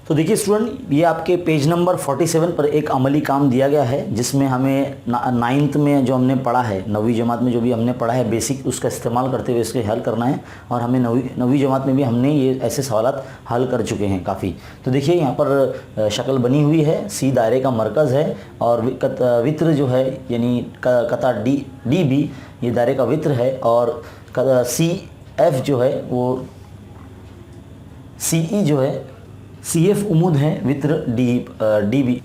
तो देखिए स्टूडेंट, ये आपके पेज नंबर 47 पर एक अमली काम दिया गया है, जिसमें हमें नाइन्थ में जो हमने पढ़ा है, 9वीं जमात में जो भी हमने पढ़ा है बेसिक, उसका इस्तेमाल करते हुए इसके हल करना है। और हमें नौवीं जमात में भी हमने ये ऐसे सवालात हल कर चुके हैं काफ़ी। तो देखिए यहाँ पर शक्ल बनी हुई है, सी दायरे का मरकज़ है और वित्र जो है यानी कता डी बी ये दायरे का वित्र है, और सी एफ जो है वो सी ई जो है सी एफ उमुद है वित्र डी बी।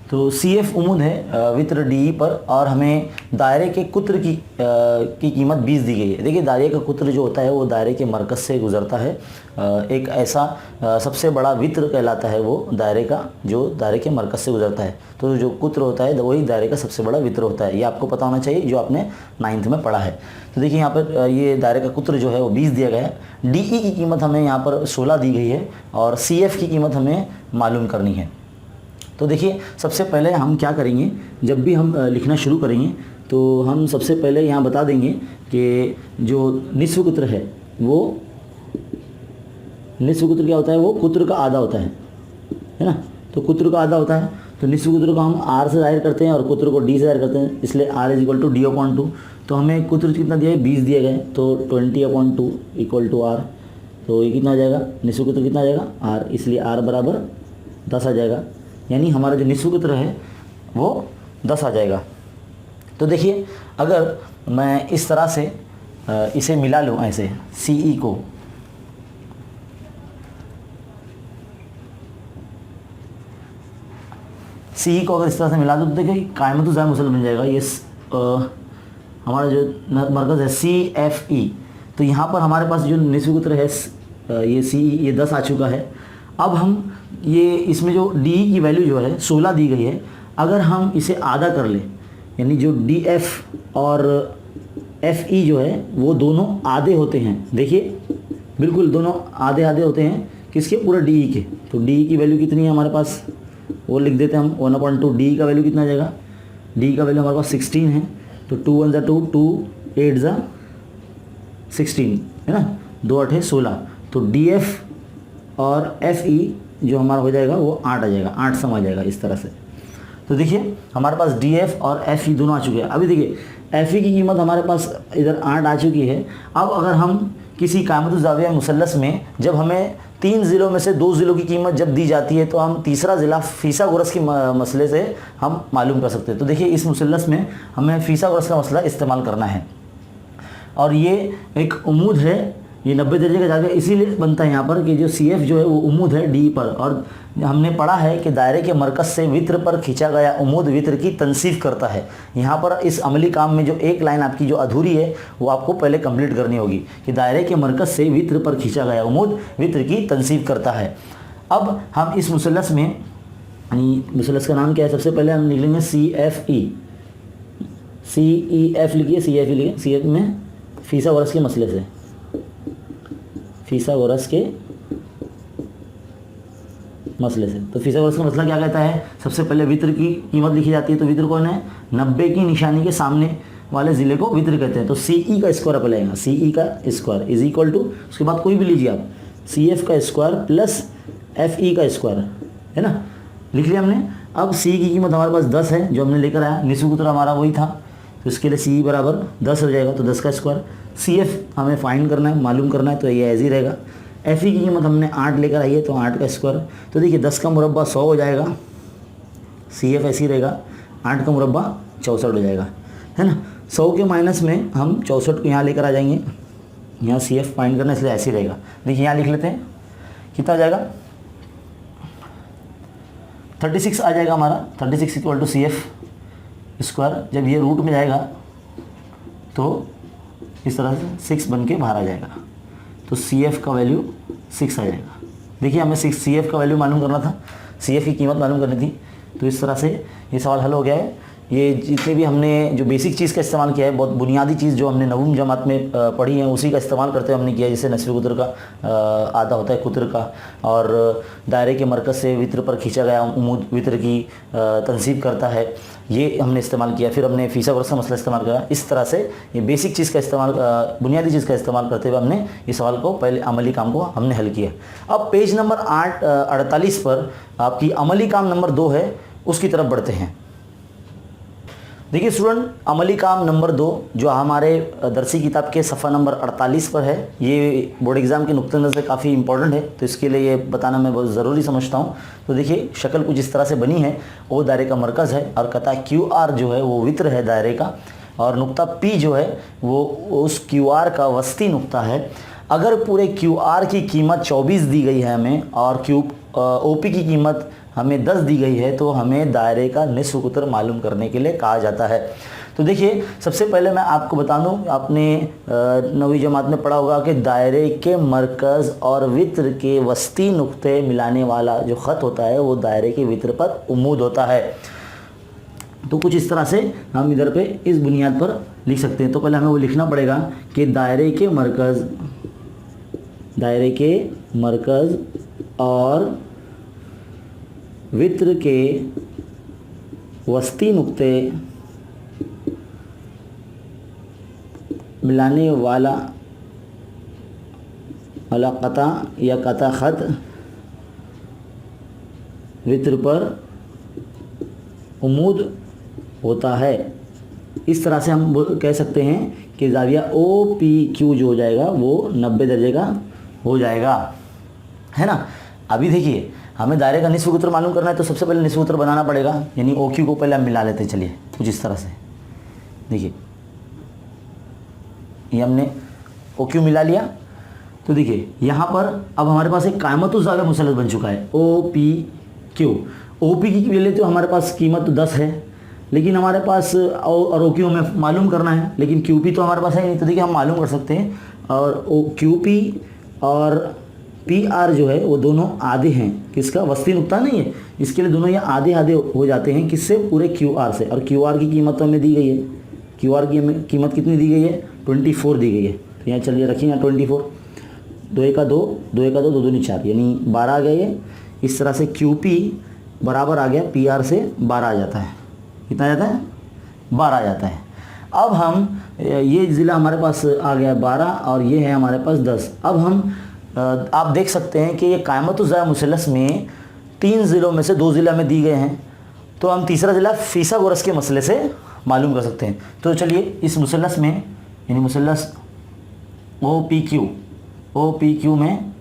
तो सी एफ उमुद है वित्र डी पर, और हमें दायरे के कुत्र की कीमत 20 दी गई है। देखिए दायरे का कुत्र जो होता है वो दायरे के मरकज़ से गुज़रता है। एक ऐसा सबसे बड़ा वित्र कहलाता है वो दायरे का, जो दायरे के मरकज़ से गुज़रता है। तो जो कुत्र होता है वही दायरे का सबसे बड़ा वित्र होता है। ये आपको पता होना चाहिए जो आपने 9th में पढ़ा है। तो देखिए यहाँ पर ये दायरे का कुत्र जो है वो 20 दिया गया है। डी ई की कीमत हमें यहाँ पर 16 दी गई है, और सी एफ की कीमत हमें मालूम करनी है। तो देखिए सबसे पहले हम क्या करेंगे, जब भी हम लिखना शुरू करेंगे तो हम सबसे पहले यहाँ बता देंगे कि जो निस्व कुत्र है वो निस्व कुत्र क्या होता है, वो कुत्र का आधा होता है ना। तो कुत्र का आधा होता है, तो निस्व कुत्र को हम आर से जाहिर करते हैं और कुत्र को डी से जाहिर करते हैं, इसलिए R is equal to D upon two. तो हमें कुत्र कितना दिया है, 20 दिए गए, तो 20/2 इक्वल टू आर। तो ये कितना आ जाएगा, निस्व कुत्र कितना आ जाएगा, आर, इसलिए आर बराबर 10 आ जाएगा, यानी हमारा जो निस्व कुत्र है वो 10 आ जाएगा। तो देखिए अगर मैं इस तरह से इसे मिला लूँ ऐसे, सी ई को अगर इस तरह से मिला दूँ तो देखिए कायमत ज़ाय मुसल बन जाएगा। ये हमारा जो मरकज़ है सी एफ ई, तो यहाँ पर हमारे पास जो निस्व कुत्र है ये सी ई, ये 10 आ चुका है। अब हम ये इसमें जो डी की वैल्यू जो है 16 दी गई है, अगर हम इसे आधा कर लें, यानी जो डी एफ और एफ ई जो है वो दोनों आधे होते हैं। देखिए बिल्कुल दोनों आधे आधे होते हैं, किसके, पूरा डी ई के। तो डी ई की वैल्यू कितनी है हमारे पास, वो लिख देते हैं हम 1/2। डी का वैल्यू कितना आ जाएगा, डी का वैल्यू हमारे पास 16 है, तो 2 1 2 2 8 16 है ना, 2 8 16। तो डी एफ और एफ ई जो हमारा हो जाएगा वो 8 आ जाएगा, 8 सम आ जाएगा इस तरह से। तो देखिए हमारे पास डी एफ और एफ ई दोनों आ चुके हैं। अभी देखिए एफ ई की कीमत हमारे पास इधर 8 आ चुकी है। अब अगर हम किसी कायमत ज़ाविया मुसल्लस में जब हमें 3 ज़िलों में से 2 ज़िलों की कीमत जब दी जाती है, तो हम तीसरा ज़िला फीसागोरस के मसले से हम मालूम कर सकते हैं। तो देखिए इस मुसल्लस में हमें फीसागोरस का मसला इस्तेमाल करना है, और ये एक उम्मीद है, ये 90 दर्जे का जाके इसीलिए बनता है यहाँ पर कि जो सी एफ जो है वो उम्मीद है डी पर। और हमने पढ़ा है कि दायरे के मरकज़ से वित्र पर खींचा गया उम्मीद वित्र की तनसीफ करता है। यहाँ पर इस अमली काम में जो एक लाइन आपकी जो अधूरी है वो आपको पहले कंप्लीट करनी होगी कि दायरे के मरकज़ से वित्र पर खींचा गया उम्मीद वित्र की तनसीफ करता है। अब हम इस मुसल्लस में, यानी मुसल्लस का नाम क्या है, सबसे पहले हम लिखेंगे सी एफ ई, सी ई एफ लिखिए, सी एफ ई लिखिए। सी एफ में फीसागोरस के मसले से, फीसागोरस के मसले से। तो फीसागोरस का मसला क्या कहता है, सबसे पहले वित्र की कीमत लिखी जाती है। तो वित्र कौन है, 90 की निशानी के सामने वाले ज़िले को वित्र कहते हैं। तो सी ई का स्क्वायर आप लाएगा, सी ई का स्क्वायर इज इक्वल टू, उसके बाद कोई भी लीजिए आप, सी एफ का स्क्वायर प्लस एफ ई का स्क्वायर, है ना, लिख लिया हमने। अब सी की कीमत हमारे पास 10 है जो हमने लेकर आया, निस्व कुत्र हमारा वही था, तो इसके लिए सी बराबर 10 हो जाएगा। तो 10 का स्क्वायर, सी एफ हमें फाइंड करना है, मालूम करना है, तो ये एज ही रहेगा। एफ ई की कीमत हमने 8 लेकर आई है, तो 8 का स्क्वायर। तो देखिए 10 का मुरब्बा 100 हो जाएगा, सी एफ ऐसी रहेगा, 8 का मुरब्बा 64 हो जाएगा, है ना। 100 के माइनस में हम 64 को यहाँ लेकर आ जाएंगे, यहाँ सी एफ फाइंड करना, इसलिए ऐसे ही रहेगा। देखिए यहाँ लिख लेते हैं, कितना आ जाएगा, 36 आ जाएगा हमारा, 36 equal to C F square. जब ये रूट में जाएगा तो इस तरह से 6 बन के बाहर आ जाएगा, तो सी एफ का वैल्यू 6 आ जाएगा। देखिए हमें सी एफ का वैल्यू मालूम करना था, सी एफ की कीमत मालूम करनी थी। तो इस तरह से ये सवाल हल हो गया है। ये जितने भी हमने जो बेसिक चीज़ का इस्तेमाल किया है, बहुत बुनियादी चीज़ जो हमने नवम जमात में पढ़ी है, उसी का इस्तेमाल करते हुए हमने किया है। जैसे नस्फ़ कुतर का आधा होता है कुतर का, और दायरे के मरकज़ से वित्र पर खींचा गया उमूद वित्र की तनसीब करता है, ये हमने इस्तेमाल किया। फिर हमने फ़ीसागोरस का मसला इस्तेमाल किया। इस तरह से ये बेसिक चीज़ का इस्तेमाल, बुनियादी चीज़ का इस्तेमाल करते हुए हमने इस सवाल को, पहले अमली काम को हमने हल किया। अब पेज नंबर 48 पर आपकी अमली काम नंबर 2 है, उसकी तरफ बढ़ते हैं। देखिए स्टूडेंट, अमली काम नंबर 2 जो हमारे दरसी किताब के सफ़ा नंबर 48 पर है, ये बोर्ड एग्ज़ाम के नुक्ते नज़र से काफ़ी इंपॉर्टेंट है, तो इसके लिए ये बताना मैं बहुत ज़रूरी समझता हूँ। तो देखिए शक्ल कुछ इस तरह से बनी है, वो दायरे का मरकज़ है, और कता QR जो है वो वित्र है दायरे का, और नुक्ता P जो है वो उस QR का वस्ती नुक्ता है। अगर पूरे QR की कीमत 24 दी गई है हमें, और OP की कीमत हमें 10 दी गई है, तो हमें दायरे का निस्फ़ कुतर मालूम करने के लिए कहा जाता है। तो देखिए सबसे पहले मैं आपको बता दूं, आपने 9वीं जमात में पढ़ा होगा कि दायरे के मरकज़ और वित्र के वस्ती नुक्ते मिलाने वाला जो ख़त होता है वो दायरे के वित्र पर उमूद होता है। तो कुछ इस तरह से हम इधर पे इस बुनियाद पर लिख सकते हैं। तो पहले हमें वो लिखना पड़ेगा कि दायरे के मरकज़ और वित्र के वस्ती नुक्ते मिलाने वाला कता या कता ख़त वित्र पर उमूद होता है। इस तरह से हम कह सकते हैं कि ज़ाविया OPQ जो हो जाएगा वो 90 दर्जे का हो जाएगा, है ना। अभी देखिए हमें दायरे का निस्फ़ कुतर मालूम करना है, तो सबसे पहले निस्फ़ कुतर बनाना पड़ेगा, यानी OQ को पहले हम मिला लेते हैं। चलिए कुछ इस तरह से देखिए, ये हमने OQ मिला लिया। तो देखिए यहाँ पर अब हमारे पास एक क़ायमतुज़्ज़ाविया मुसल्लस बन चुका है OPQ। OP की ले तो हमारे पास कीमत तो 10 है, लेकिन हमारे पास और OQ हमें मालूम करना है, लेकिन QP तो हमारे पास है नहीं। तो देखिए हम मालूम कर सकते हैं, और QP और PR जो है वो दोनों आधे हैं, किसका, वस्ती नुक्ता नहीं है, इसके लिए दोनों ये आधे आधे हो जाते हैं, किससे, पूरे QR से। और QR की कीमत तो हमें दी गई है, QR की हमें कीमत कितनी दी गई है, 24 दी गई है। तो यहाँ चलिए रखिए यहाँ 24, 2 1 2, 2 1 2, 2 2 4, यानी 12 आ गया ये। इस तरह से QP बराबर आ गया PR से 12 आ जाता है। कितना आ जाता है, 12 आ जाता है। अब हम ये ज़िला हमारे पास आ गया 12, और ये है हमारे पास 10। अब हम आप देख सकते हैं कि ये क़ायमतुज़्ज़ाविया मुसल्लस में 3 ज़िलों में से 2 ज़िले हमें दी गए हैं, तो हम तीसरा ज़िला फ़ीसागोरस के मसले से मालूम कर सकते हैं। तो चलिए इस मुसल्लस में, यानी मुसल्लस OPQ में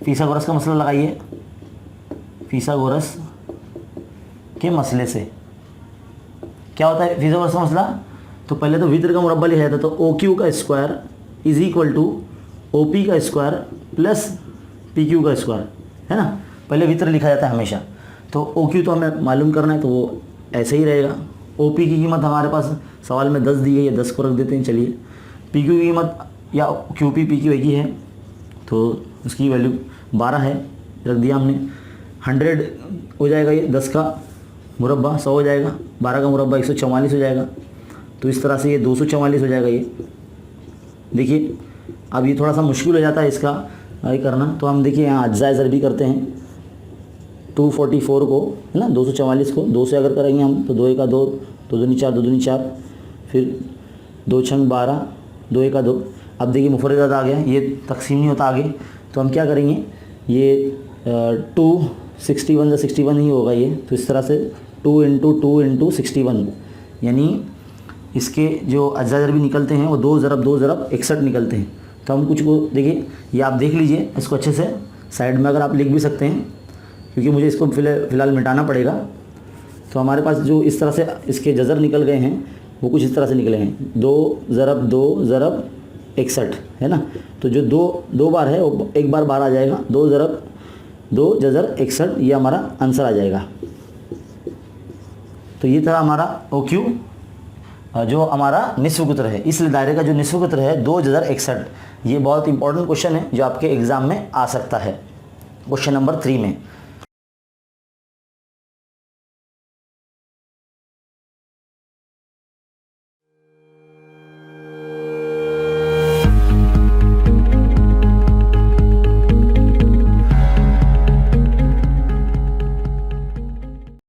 फ़ीसागोरस का मसला लगाइए। फ़ीसागोरस के मसले से क्या होता है फ़ीसागोरस का मसला, तो पहले तो वित्र का मुरब्बा लिखा जाता है, तो OQ का square is equal to OP का स्क्वायर प्लस PQ का स्क्वायर, है ना। पहले वित्र लिखा जाता है हमेशा। तो OQ तो हमें मालूम करना है, तो वो ऐसे ही रहेगा। OP की कीमत हमारे पास सवाल में 10 दी गई है, 10 को रख देते हैं। चलिए PQ की कीमत या QP PQ एक ही है, तो उसकी वैल्यू 12 है, रख दिया हमने। 100 हो जाएगा ये, 10 का मुरब्बा 100 हो जाएगा, 12 का मुरब्बा 144 हो जाएगा। तो इस तरह से ये 244 हो जाएगा। ये देखिए अब ये थोड़ा सा मुश्किल हो जाता है इसका ये करना, तो हम देखिए यहाँ अज्ज़ाए ज़रबी करते हैं। 244 को, है ना, 244 को 2 से अगर करेंगे हम, तो 2 1 2, 2 2 4, 2 2 4, फिर 2 6 12, 2 1 2। अब देखिए मुफर्रदात आ गया, ये तकसीम नहीं होता आगे, तो हम क्या करेंगे, ये 261 या 61 ही होगा ये। तो इस तरह से 2 × 2 × 61, यानी इसके जो अज्ज़ा ज़रबी निकलते हैं वो 2 ज़रब 2 ज़रब 61 निकलते हैं। तो हम कुछ को देखिए, ये आप देख लीजिए इसको अच्छे से, साइड में अगर आप लिख भी सकते हैं, क्योंकि मुझे इसको फ़िलहाल मिटाना पड़ेगा। तो हमारे पास जो इस तरह से इसके जज़र निकल गए हैं वो कुछ इस तरह से निकले हैं, 2 ज़रब 2 ज़रब 61, है ना। तो जो दो बार है वो एक बार 12 आ जाएगा, 2 ज़रब 2 जज़र 61, ये हमारा आंसर आ जाएगा। तो ये था हमारा OQ जो हमारा निस्फ़ कुतर है। इसलिए दायरे का जो निस्फ़ कुतर है 2 जज़र 61, ये बहुत इंपॉर्टेंट क्वेश्चन है जो आपके एग्ज़ाम में आ सकता है, क्वेश्चन नंबर 3 में।